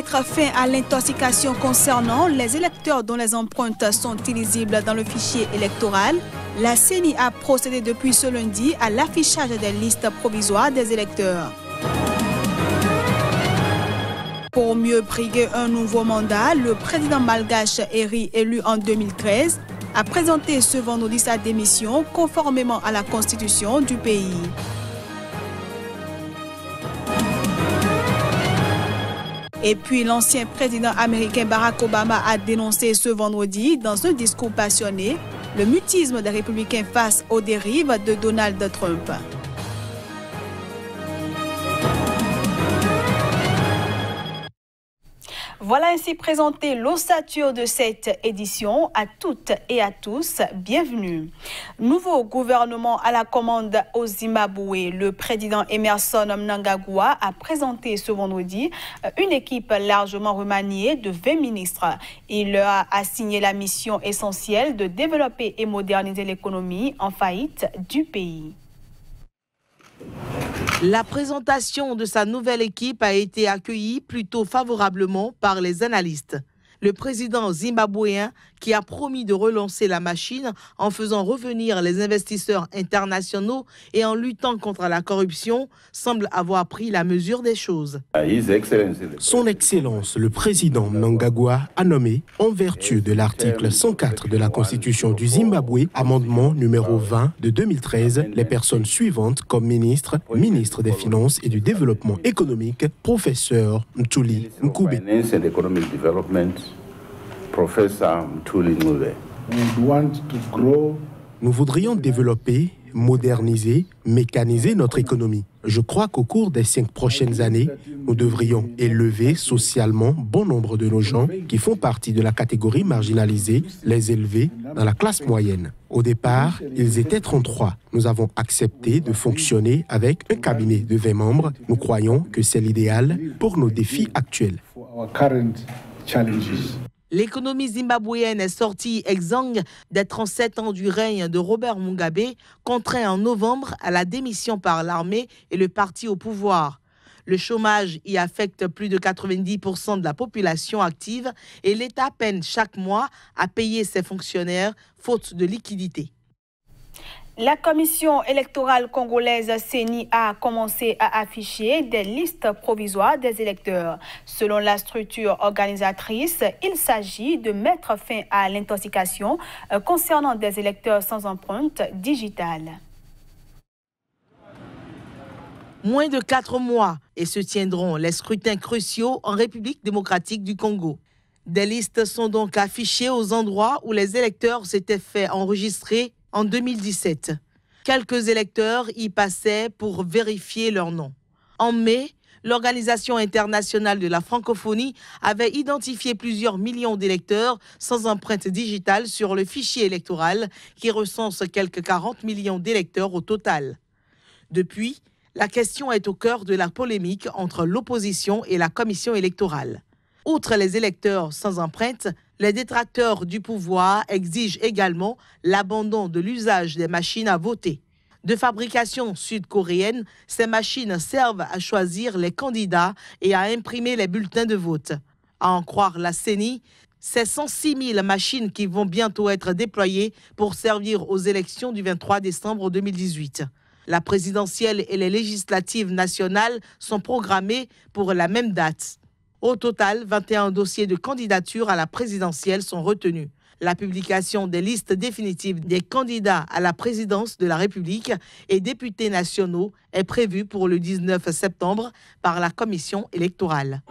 mettre fin à l'intoxication concernant les électeurs dont les empreintes sont illisibles dans le fichier électoral, la CENI a procédé depuis ce lundi à l'affichage des listes provisoires des électeurs. Pour mieux briguer un nouveau mandat, le président malgache Eri, élu en 2013, a présenté ce vendredi sa démission conformément à la constitution du pays. Et puis l'ancien président américain Barack Obama a dénoncé ce vendredi, dans un discours passionné, le mutisme des républicains face aux dérives de Donald Trump. Voilà ainsi présenté l'ossature de cette édition. À toutes et à tous, bienvenue. Nouveau gouvernement à la commande au Zimbabwe. Le président Emmerson Mnangagwa a présenté ce vendredi une équipe largement remaniée de 20 ministres. Il leur a assigné la mission essentielle de développer et moderniser l'économie en faillite du pays. La présentation de sa nouvelle équipe a été accueillie plutôt favorablement par les analystes. Le président zimbabwéen, qui a promis de relancer la machine en faisant revenir les investisseurs internationaux et en luttant contre la corruption, semble avoir pris la mesure des choses. Son Excellence, le président Mnangagwa, a nommé, en vertu de l'article 104 de la Constitution du Zimbabwe, amendement numéro 20 de 2013, les personnes suivantes comme ministre des Finances et du Développement économique, professeur Mthuli Ncube. Nous voudrions développer, moderniser, mécaniser notre économie. Je crois qu'au cours des 5 prochaines années, nous devrions élever socialement bon nombre de nos gens qui font partie de la catégorie marginalisée, les élever dans la classe moyenne. Au départ, ils étaient 33. Nous avons accepté de fonctionner avec un cabinet de 20 membres. Nous croyons que c'est l'idéal pour nos défis actuels. L'économie zimbabwéenne est sortie exsangue des 37 ans du règne de Robert Mugabe, contraint en novembre à la démission par l'armée et le parti au pouvoir. Le chômage y affecte plus de 90% de la population active et l'État peine chaque mois à payer ses fonctionnaires faute de liquidité. La commission électorale congolaise CENI a commencé à afficher des listes provisoires des électeurs. Selon la structure organisatrice, il s'agit de mettre fin à l'intoxication concernant des électeurs sans empreinte digitale. Moins de 4 mois et se tiendront les scrutins cruciaux en République démocratique du Congo. Des listes sont donc affichées aux endroits où les électeurs s'étaient fait enregistrer en 2017. Quelques électeurs y passaient pour vérifier leur nom. En mai, l'Organisation internationale de la francophonie avait identifié plusieurs millions d'électeurs sans empreinte digitale sur le fichier électoral qui recense quelques 40 millions d'électeurs au total. Depuis, la question est au cœur de la polémique entre l'opposition et la commission électorale. Outre les électeurs sans empreinte, les détracteurs du pouvoir exigent également l'abandon de l'usage des machines à voter. De fabrication sud-coréenne, ces machines servent à choisir les candidats et à imprimer les bulletins de vote. À en croire la CENI, c'est 106 000 machines qui vont bientôt être déployées pour servir aux élections du 23 décembre 2018. La présidentielle et les législatives nationales sont programmées pour la même date. Au total, 21 dossiers de candidature à la présidentielle sont retenus. La publication des listes définitives des candidats à la présidence de la République et députés nationaux est prévue pour le 19 septembre par la commission électorale.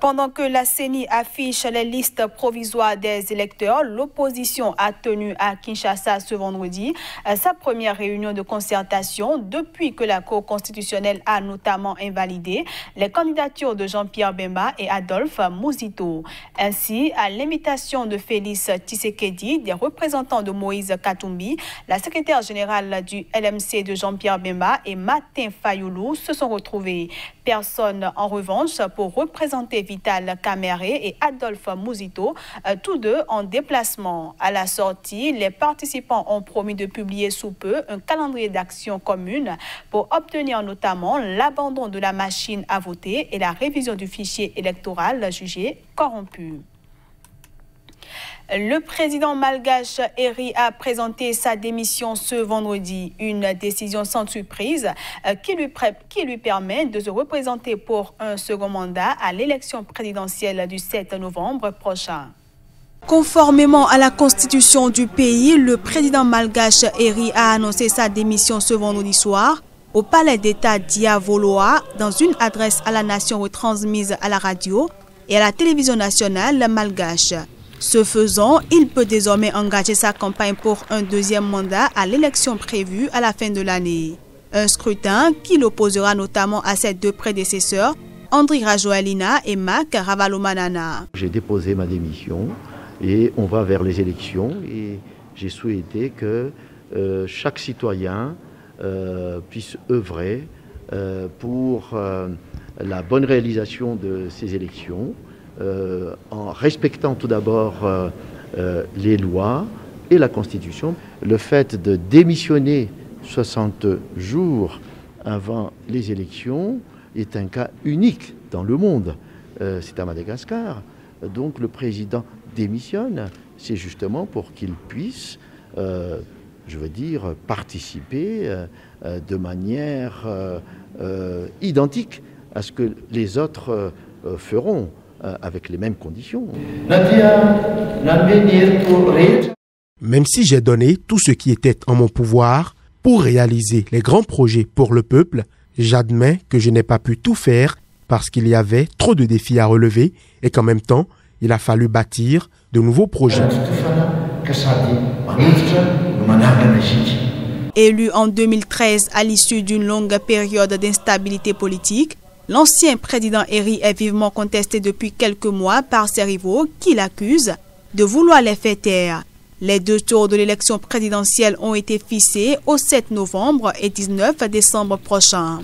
Pendant que la CENI affiche les listes provisoires des électeurs, l'opposition a tenu à Kinshasa ce vendredi sa première réunion de concertation depuis que la Cour constitutionnelle a notamment invalidé les candidatures de Jean-Pierre Bemba et Adolphe Muzito. Ainsi, à l'invitation de Félix Tshisekedi, des représentants de Moïse Katumbi, la secrétaire générale du LMC de Jean-Pierre Bemba et Martin Fayoulou se sont retrouvés. Personne, en revanche, pour représenter Santé Vital Caméré et Adolphe Mouzito, tous deux en déplacement. À la sortie, les participants ont promis de publier sous peu un calendrier d'action commune pour obtenir notamment l'abandon de la machine à voter et la révision du fichier électoral jugé corrompu. Le président malgache Eri a présenté sa démission ce vendredi, une décision sans surprise qui lui permet de se représenter pour un second mandat à l'élection présidentielle du 7 novembre prochain. Conformément à la constitution du pays, le président malgache Eri a annoncé sa démission ce vendredi soir au palais d'État d'Iavoloa dans une adresse à la nation retransmise à la radio et à la télévision nationale malgache. Ce faisant, il peut désormais engager sa campagne pour un deuxième mandat à l'élection prévue à la fin de l'année. Un scrutin qui l'opposera notamment à ses deux prédécesseurs, Andry Rajoelina et Mac Ravalomanana. J'ai déposé ma démission et on va vers les élections et j'ai souhaité que chaque citoyen puisse œuvrer pour la bonne réalisation de ces élections. En respectant tout d'abord les lois et la Constitution. Le fait de démissionner 60 jours avant les élections est un cas unique dans le monde. C'est à Madagascar. Donc le président démissionne, c'est justement pour qu'il puisse, participer de manière identique à ce que les autres feront. Avec les mêmes conditions. Même si j'ai donné tout ce qui était en mon pouvoir pour réaliser les grands projets pour le peuple, j'admets que je n'ai pas pu tout faire parce qu'il y avait trop de défis à relever et qu'en même temps, il a fallu bâtir de nouveaux projets. Élu en 2013 à l'issue d'une longue période d'instabilité politique, l'ancien président Eri est vivement contesté depuis quelques mois par ses rivaux qui l'accusent de vouloir les faire taire. Les deux tours de l'élection présidentielle ont été fixés au 7 novembre et 19 décembre prochains.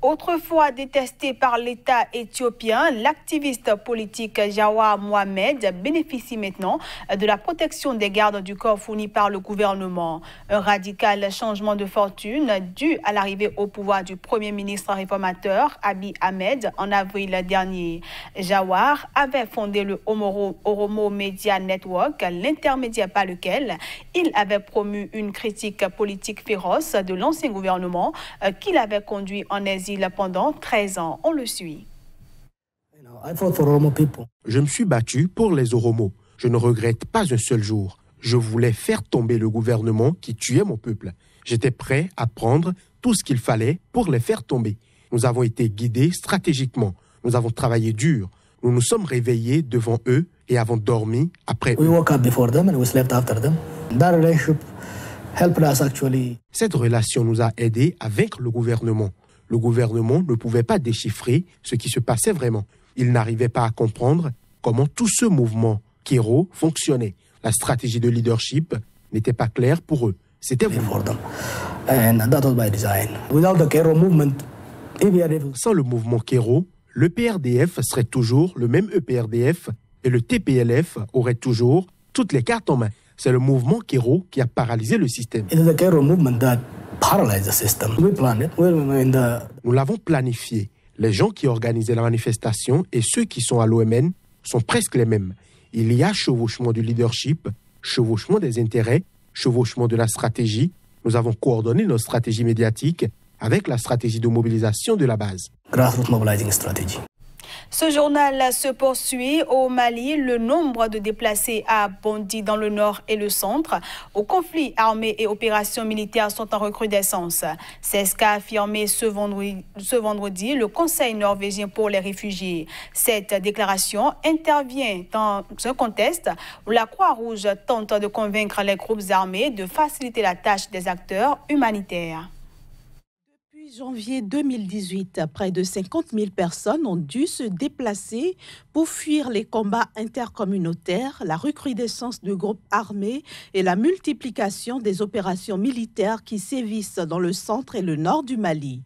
Autrefois détesté par l'État éthiopien, l'activiste politique Jawar Mohamed bénéficie maintenant de la protection des gardes du corps fournis par le gouvernement. Un radical changement de fortune dû à l'arrivée au pouvoir du Premier ministre réformateur Abiy Ahmed en avril dernier. Jawar avait fondé le Oromo Media Network, l'intermédiaire par lequel il avait promu une critique politique féroce de l'ancien gouvernement qu'il avait conduit en exil pendant 13 ans. On le suit. Je me suis battu pour les Oromo. Je ne regrette pas un seul jour. Je voulais faire tomber le gouvernement qui tuait mon peuple. J'étais prêt à prendre tout ce qu'il fallait pour les faire tomber. Nous avons été guidés stratégiquement. Nous avons travaillé dur. Nous nous sommes réveillés devant eux et avons dormi après eux. Cette relation nous a aidés à vaincre le gouvernement. Le gouvernement ne pouvait pas déchiffrer ce qui se passait vraiment. Il n'arrivait pas à comprendre comment tout ce mouvement Kero fonctionnait. La stratégie de leadership n'était pas claire pour eux. C'était vous. Sans le mouvement Kero, l'EPRDF serait toujours le même EPRDF et le TPLF aurait toujours toutes les cartes en main. C'est le mouvement Kero qui a paralysé le système. Nous l'avons planifié. Les gens qui organisaient la manifestation et ceux qui sont à l'OMN sont presque les mêmes. Il y a chevauchement du leadership, chevauchement des intérêts, chevauchement de la stratégie. Nous avons coordonné nos stratégies médiatiques avec la stratégie de mobilisation de la base. Ce journal se poursuit. Au Mali, le nombre de déplacés a bondi dans le nord et le centre. Aux conflits armés et opérations militaires sont en recrudescence. C'est ce qu'a affirmé ce vendredi le Conseil norvégien pour les réfugiés. Cette déclaration intervient dans un contexte où la Croix-Rouge tente de convaincre les groupes armés de faciliter la tâche des acteurs humanitaires. Janvier 2018, près de 50 000 personnes ont dû se déplacer pour fuir les combats intercommunautaires, la recrudescence de groupes armés et la multiplication des opérations militaires qui sévissent dans le centre et le nord du Mali.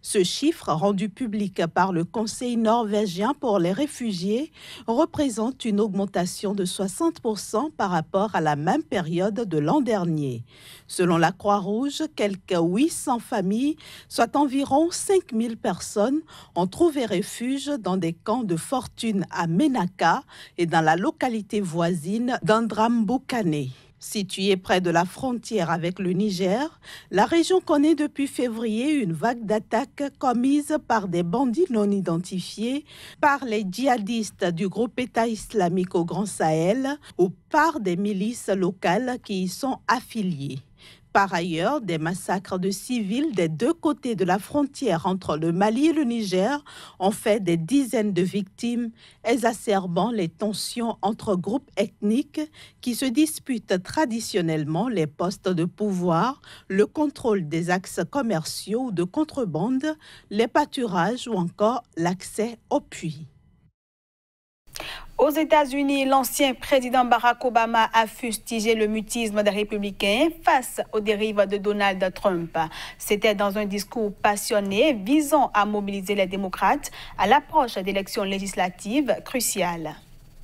Ce chiffre, rendu public par le Conseil norvégien pour les réfugiés, représente une augmentation de 60% par rapport à la même période de l'an dernier. Selon la Croix-Rouge, quelques 800 familles, soit environ 5000 personnes, ont trouvé refuge dans des camps de fortune à Menaka et dans la localité voisine d'Andramboukane. Située près de la frontière avec le Niger, la région connaît depuis février une vague d'attaques commises par des bandits non identifiés, par les djihadistes du groupe État islamique au Grand Sahel ou par des milices locales qui y sont affiliées. Par ailleurs, des massacres de civils des deux côtés de la frontière entre le Mali et le Niger ont fait des dizaines de victimes, exacerbant les tensions entre groupes ethniques qui se disputent traditionnellement les postes de pouvoir, le contrôle des axes commerciaux ou de contrebande, les pâturages ou encore l'accès aux puits. Aux États-Unis, l'ancien président Barack Obama a fustigé le mutisme des républicains face aux dérives de Donald Trump. C'était dans un discours passionné visant à mobiliser les démocrates à l'approche d'élections législatives cruciales.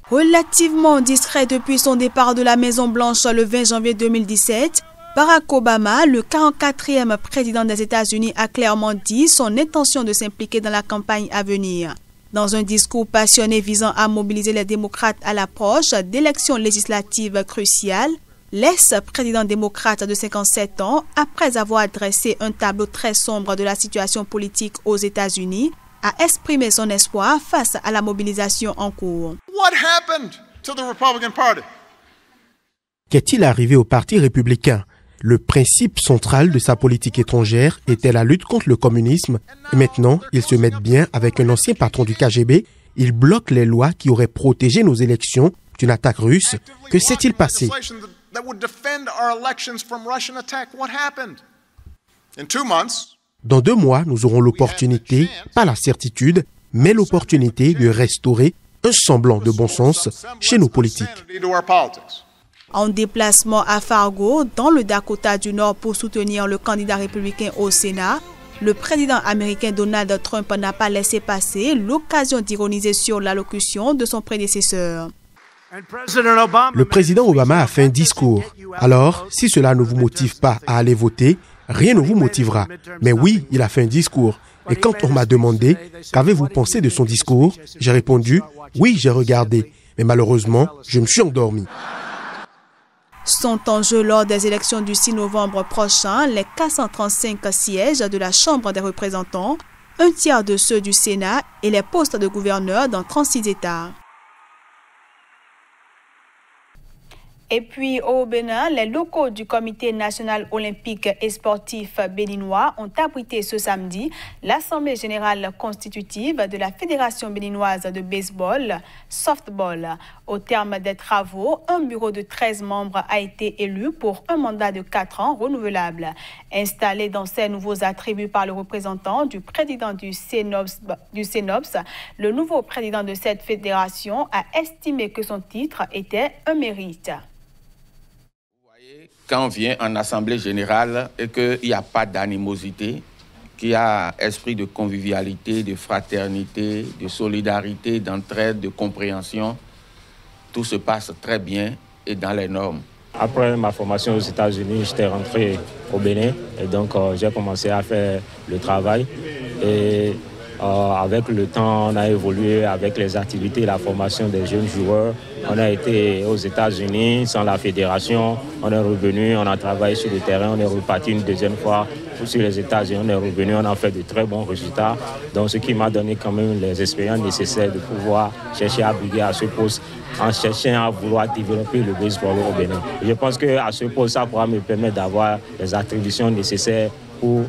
Relativement discret depuis son départ de la Maison-Blanche le 20 janvier 2017, Barack Obama, le 44e président des États-Unis, a clairement dit son intention de s'impliquer dans la campagne à venir. Dans un discours passionné visant à mobiliser les démocrates à l'approche d'élections législatives cruciales, l'ex-président démocrate de 57 ans, après avoir dressé un tableau très sombre de la situation politique aux États-Unis, a exprimé son espoir face à la mobilisation en cours. Qu'est-il arrivé au Parti républicain ? Le principe central de sa politique étrangère était la lutte contre le communisme. Et maintenant, ils se mettent bien avec un ancien patron du KGB. Ils bloquent les lois qui auraient protégé nos élections d'une attaque russe. Que s'est-il passé ? Dans 2 mois, nous aurons l'opportunité, pas la certitude, mais l'opportunité de restaurer un semblant de bon sens chez nos politiques. En déplacement à Fargo, dans le Dakota du Nord pour soutenir le candidat républicain au Sénat, le président américain Donald Trump n'a pas laissé passer l'occasion d'ironiser sur l'allocution de son prédécesseur. Le président Obama a fait un discours. Alors, si cela ne vous motive pas à aller voter, rien ne vous motivera. Mais oui, il a fait un discours. Et quand on m'a demandé « Qu'avez-vous pensé de son discours ?», j'ai répondu « Oui, j'ai regardé. Mais malheureusement, je me suis endormi. » Sont en jeu lors des élections du 6 novembre prochain les 435 sièges de la Chambre des représentants, un tiers de ceux du Sénat et les postes de gouverneur dans 36 États. Et puis au Bénin, les locaux du Comité national olympique et sportif béninois ont abrité ce samedi l'Assemblée générale constitutive de la Fédération béninoise de baseball, softball. Au terme des travaux, un bureau de 13 membres a été élu pour un mandat de 4 ans renouvelable. Installé dans ses nouveaux attributs par le représentant du président du CENOPS, le nouveau président de cette fédération a estimé que son titre était un mérite. Quand on vient en assemblée générale et qu'il n'y a pas d'animosité, qu'il y a esprit de convivialité, de fraternité, de solidarité, d'entraide, de compréhension, tout se passe très bien et dans les normes. Après ma formation aux États-Unis, j'étais rentré au Bénin et donc j'ai commencé à faire le travail. Et avec le temps, on a évolué avec les activités et la formation des jeunes joueurs. On a été aux États-Unis sans la fédération. On est revenu, on a travaillé sur le terrain, on est reparti une deuxième fois sur les États-Unis. On est revenu, on a fait de très bons résultats. Donc ce qui m'a donné quand même les expériences nécessaires de pouvoir chercher à briguer à ce poste en cherchant à vouloir développer le baseball au Bénin. Je pense qu'à ce poste, ça pourra me permettre d'avoir les attributions nécessaires pour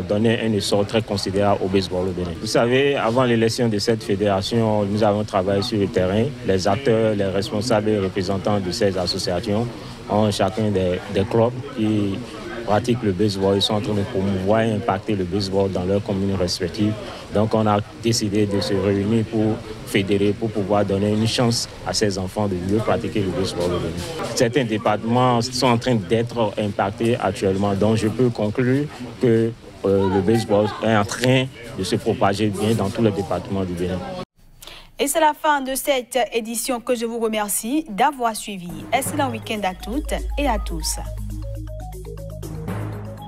donner un essor très considérable au baseball au Bénin. Vous savez, avant l'élection de cette fédération, nous avons travaillé sur le terrain. Les acteurs, les responsables et représentants de ces associations ont chacun des clubs qui pratiquent le baseball. Ils sont en train de promouvoir et impacter le baseball dans leurs communes respectives. Donc on a décidé de se réunir pour fédérer, pour pouvoir donner une chance à ces enfants de mieux pratiquer le baseball au Bénin. Certains départements sont en train d'être impactés actuellement. Donc je peux conclure que le baseball est en train de se propager bien dans tous les départements du Bénin. Et c'est la fin de cette édition que je vous remercie d'avoir suivi. Excellent week-end à toutes et à tous.